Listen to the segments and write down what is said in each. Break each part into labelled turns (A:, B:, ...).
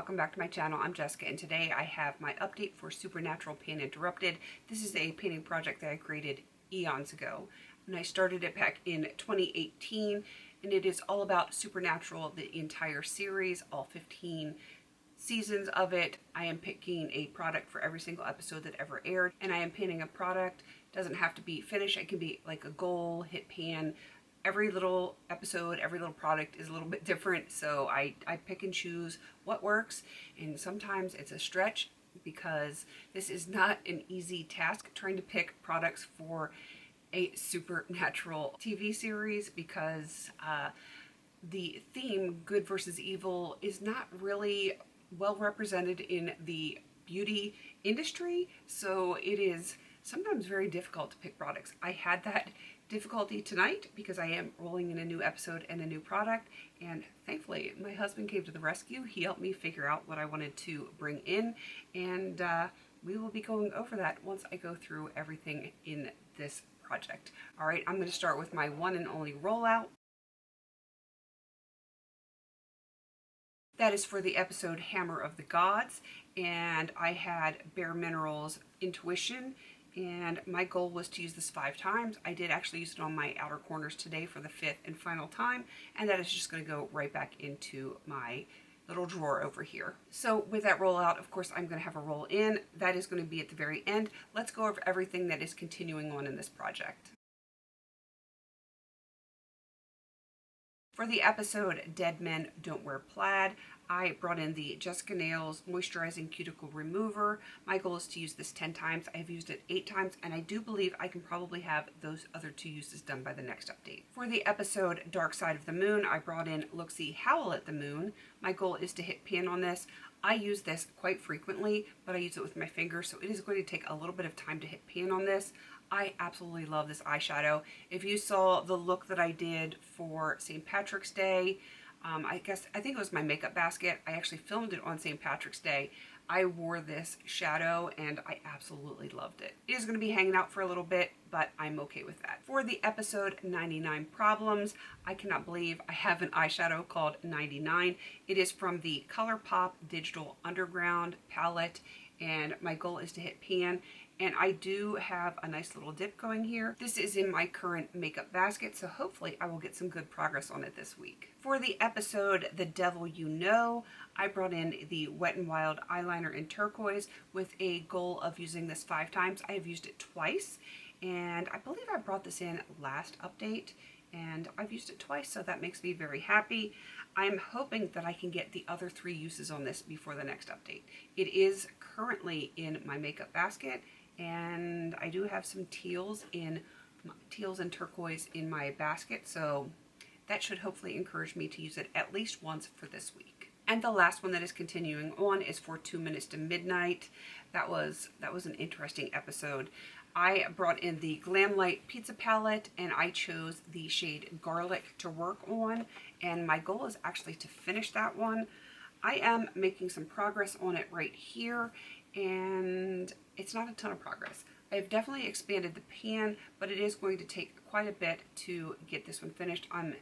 A: welcome back to my channel. I'm Jessica, and today I have my update for Supernatural Pain Interrupted. This is a painting project that I created eons ago, and I started it back in 2018, and it is all about Supernatural, the entire series, all 15 seasons of it. I am picking a product for every single episode that ever aired, and I am painting a product. It doesn't have to be finished. It can be like a goal, hit pan. Every little episode, every little product is a little bit different, so I pick and choose what works, and sometimes it's a stretch because this is not an easy task trying to pick products for a supernatural TV series because the theme, good versus evil, is not really well represented in the beauty industry, so it is sometimes very difficult to pick products. I had that difficulty tonight because I am rolling in a new episode and a new product, and thankfully my husband came to the rescue. He helped me figure out what I wanted to bring in, and we will be going over that once I go through everything in this project. All right, I'm going to start with my one and only rollout. That is for the episode Hammer of the Gods, and I had Bare Minerals Intuition, and my goal was to use this 5 times. I did actually use it on my outer corners today for the 5th and final time, and that is just going to go right back into my little drawer over here. So with that rollout, of course, I'm going to have a roll in. That is going to be at the very end. Let's go over everything that is continuing on in this project. For the episode Dead Men Don't Wear Plaid, I brought in the Jessica Nails Moisturizing Cuticle Remover. My goal is to use this 10 times. I've used it 8 times, and I do believe I can probably have those other 2 uses done by the next update. For the episode Dark Side of the Moon, I brought in Looxi Howl at the Moon. My goal is to hit pan on this. I use this quite frequently, but I use it with my fingers, so it is going to take a little bit of time to hit pan on this. I absolutely love this eyeshadow. If you saw the look that I did for St. Patrick's Day, I think it was my makeup basket. I actually filmed it on St. Patrick's Day. I wore this shadow and I absolutely loved it. It is going to be hanging out for a little bit, but I'm okay with that. For the episode 99 Problems, I cannot believe I have an eyeshadow called 99. It is from the ColourPop Digital Underground palette, and my goal is to hit pan. And I do have a nice little dip going here. This is in my current makeup basket, so hopefully I will get some good progress on it this week. For the episode The Devil You Know, I brought in the Wet n Wild eyeliner in turquoise with a goal of using this 5 times. I have used it twice, and I believe I brought this in last update, and I've used it twice, so that makes me very happy. I'm hoping that I can get the other 3 uses on this before the next update. It is currently in my makeup basket, and I do have some teals and turquoise in my basket, so that should hopefully encourage me to use it at least once for this week. And the last one that is continuing on is for 2 Minutes to Midnight. That was an interesting episode. I brought in the Glamlight Pizza Palette, and I chose the shade Garlic to work on, and my goal is actually to finish that one. I am making some progress on it right here, and it's not a ton of progress. I've definitely expanded the pan, but it is going to take quite a bit to get this one finished. I'm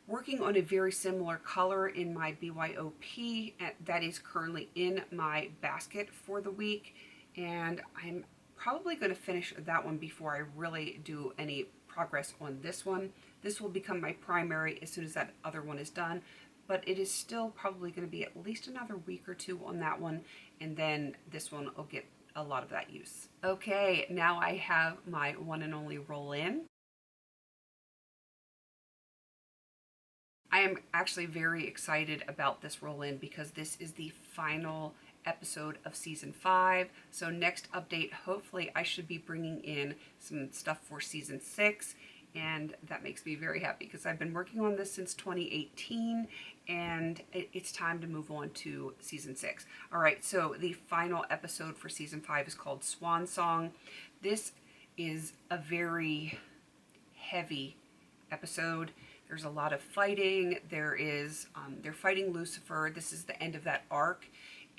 A: working on a very similar color in my BYOP that is currently in my basket for the week, and I'm probably going to finish that one before I really do any progress on this one. This will become my primary as soon as that other one is done, but it is still probably going to be at least another week or 2 on that one, and then this one will get a lot of that use. Okay, now I have my one and only roll in. I am actually very excited about this roll in because this is the final episode of season 5. So next update, hopefully I should be bringing in some stuff for season 6. And that makes me very happy because I've been working on this since 2018, and it's time to move on to season 6. All right, so the final episode for season 5 is called Swan Song. This is a very heavy episode. There's a lot of fighting. They're fighting Lucifer. This is the end of that arc,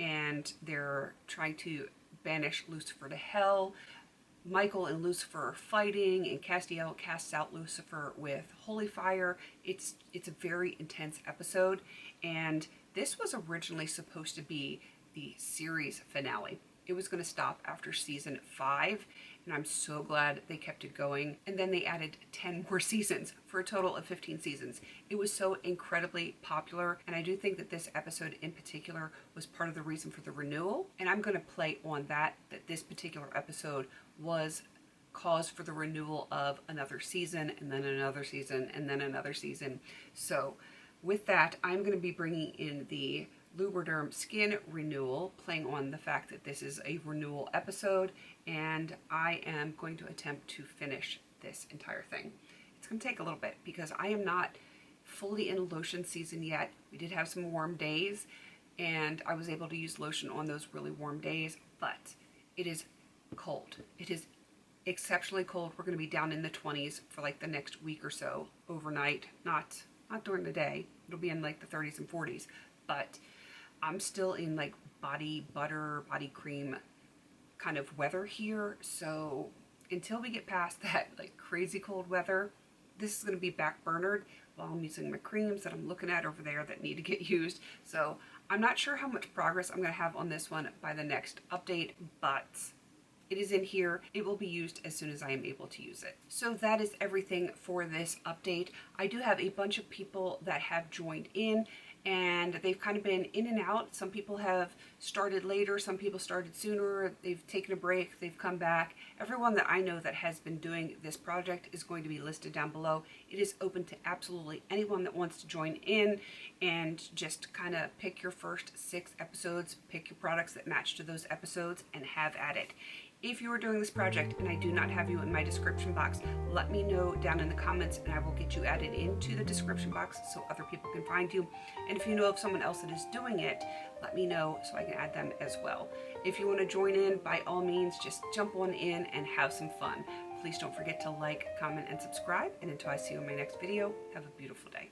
A: and they're trying to banish Lucifer to hell. Michael and Lucifer are fighting, and Castiel casts out Lucifer with holy fire. It's a very intense episode, and This was originally supposed to be the series finale. It was going to stop after season 5, and I'm so glad they kept it going. And then they added 10 more seasons for a total of 15 seasons. It was so incredibly popular, and I do think that this episode in particular was part of the reason for the renewal. And I'm going to play on that this particular episode was cause for the renewal of another season, and then another season, and then another season. So with that, I'm going to be bringing in the Lubriderm Skin renewal, playing on the fact that this is a renewal episode, and I am going to attempt to finish this entire thing. It's going to take a little bit because I am not fully in lotion season yet. We did have some warm days, and I was able to use lotion on those really warm days, but it is cold. It is exceptionally cold. We're going to be down in the 20s for like the next week or so overnight, not during the day. It'll be in like the 30s and 40s, but I'm still in like body butter, body cream kind of weather here. So until we get past that like crazy cold weather, this is going to be backburnered while I'm using my creams that I'm looking at over there that need to get used. So I'm not sure how much progress I'm going to have on this one by the next update, but it is in here. It will be used as soon as I am able to use it. So that is everything for this update. I do have a bunch of people that have joined in, and they've kind of been in and out. Some people have started later, some people started sooner, they've taken a break, they've come back. Everyone that I know that has been doing this project is going to be listed down below. It is open to absolutely anyone that wants to join in and just kind of pick your first 6 episodes, pick your products that match to those episodes, and have at it. If you are doing this project and I do not have you in my description box, let me know down in the comments and I will get you added into the description box so other people can find you. And if you know of someone else that is doing it, let me know so I can add them as well. If you want to join in, by all means, just jump on in and have some fun. Please don't forget to like, comment, and subscribe. And until I see you in my next video, have a beautiful day.